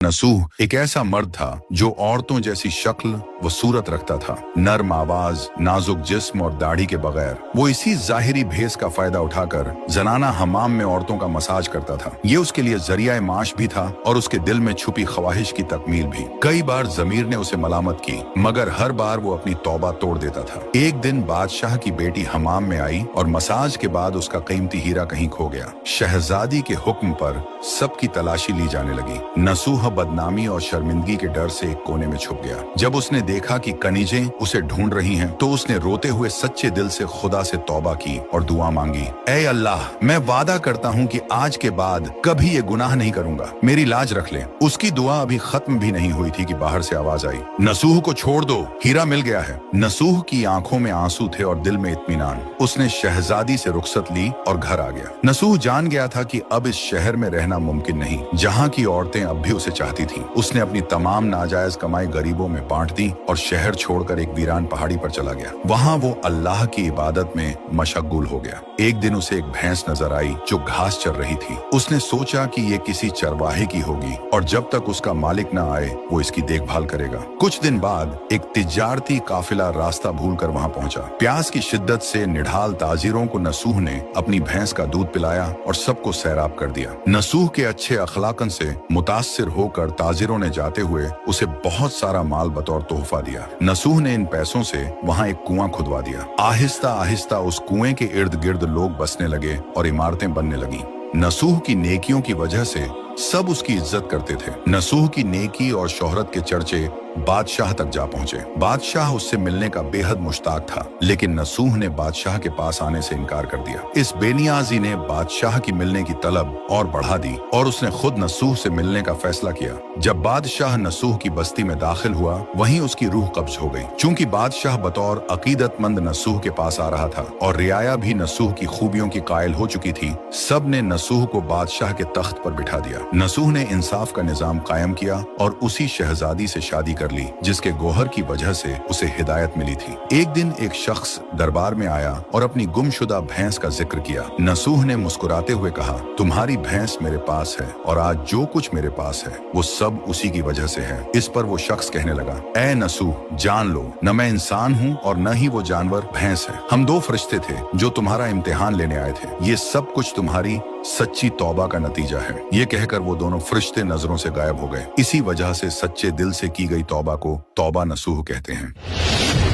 नसूह एक ऐसा मर्द था जो औरतों जैसी शक्ल व सूरत रखता था, नर्म आवाज, नाजुक जिस्म और दाढ़ी के बगैर। वो इसी जाहिरी भेस का फायदा उठाकर जनाना हमाम में औरतों का मसाज करता था। ये उसके लिए जरिया माश भी था और उसके दिल में छुपी ख्वाहिश की तकमील भी। कई बार जमीर ने उसे मलामत की, मगर हर बार वो अपनी तौबा तोड़ देता था। एक दिन बादशाह की बेटी हमाम में आई और मसाज के बाद उसका कीमती हीरा कहीं खो गया। शहजादी के हुक्म पर सबकी तलाशी ली जाने लगी। नसूह बदनामी और शर्मिंदगी के डर से एक कोने में छुप गया। जब उसने देखा कि कनीजें उसे ढूंढ रही हैं, तो उसने रोते हुए सच्चे दिल से खुदा से तौबा की और दुआ मांगी, ऐ अल्लाह, मैं वादा करता हूँ कि आज के बाद कभी ये गुनाह नहीं करूंगा, मेरी लाज रख ले। उसकी दुआ अभी खत्म भी नहीं हुई थी कि बाहर से आवाज आई, नसूह को छोड़ दो, हीरा मिल गया है। नसूह की आंखों में आंसू थे और दिल में इत्मीनान। उसने शहजादी से रुखसत ली और घर आ गया। नसूह जान गया था कि अब इस शहर में रहना मुमकिन नहीं, जहाँ की औरतें अब भी उसे चाहती थीं। उसने अपनी तमाम नाजायज कमाई गरीबों में बांट दी और शहर छोड़कर एक वीरान पहाड़ी पर चला गया। वहाँ वो अल्लाह की इबादत में मशगूल हो गया। एक दिन उसे एक भैंस नजर आई जो घास चर रही थी। उसने सोचा कि ये किसी चरवाहे की होगी और जब तक उसका मालिक न आए वो इसकी देखभाल करेगा। कुछ दिन बाद एक तिजारती काफिला रास्ता भूलकर वहाँ पहुंचा। प्यास की शिद्दत से निढाल ताजिरों को नसूह ने अपनी भैंस का दूध पिलाया और सबको सैराब कर दिया। नसूह के अच्छे अखलाकन से मुतासिर होकर ताजिरों ने जाते हुए उसे बहुत सारा माल बतौर तोहफा दिया। नसूह ने इन पैसों से वहाँ एक कुआं खुदवा दिया। आहिस्ता आहिस्ता उस कुएं के इर्द गिर्द लोग बसने लगे और इमारतें बनने लगी। नसूह की नेकियों की वजह से सब उसकी इज्जत करते थे। नसूह की नेकी और शोहरत के चर्चे बादशाह तक जा पहुंचे। बादशाह उससे मिलने का बेहद मुश्ताक था, लेकिन नसूह ने बादशाह के पास आने से इनकार कर दिया। इस बेनियाजी ने बादशाह की मिलने की तलब और बढ़ा दी और उसने खुद नसूह से मिलने का फैसला किया। जब बादशाह नसूह की बस्ती में दाखिल हुआ, वहीं उसकी रूह कब्ज हो गई। चूंकि बादशाह बतौर अकीदतमंद नसूह के पास आ रहा था और रियाया भी नसूह की खूबियों की कायल हो चुकी थी, सब ने नसूह को बादशाह के तख्त पर बिठा दिया। नसूह ने इंसाफ का निजाम कायम किया और उसी शहजादी से शादी कर ली जिसके गोहर की वजह से उसे हिदायत मिली थी। एक दिन एक शख्स दरबार में आया और अपनी गुमशुदा भैंस का जिक्र किया। नसूह ने मुस्कुराते हुए कहा, तुम्हारी भैंस मेरे पास है और आज जो कुछ मेरे पास है वो सब उसी की वजह से है। इस पर वो शख्स कहने लगा, ऐ नसूह, जान लो, न मैं इंसान हूँ और न ही वो जानवर भैंस है। हम दो फरिश्ते थे जो तुम्हारा इम्तिहान लेने आए थे। ये सब कुछ तुम्हारी सच्ची तौबा का नतीजा है। ये कहकर वो दोनों फरिश्ते नजरों से गायब हो गए। इसी वजह से सच्चे दिल से की गई तौबा को तौबा नसूह कहते हैं।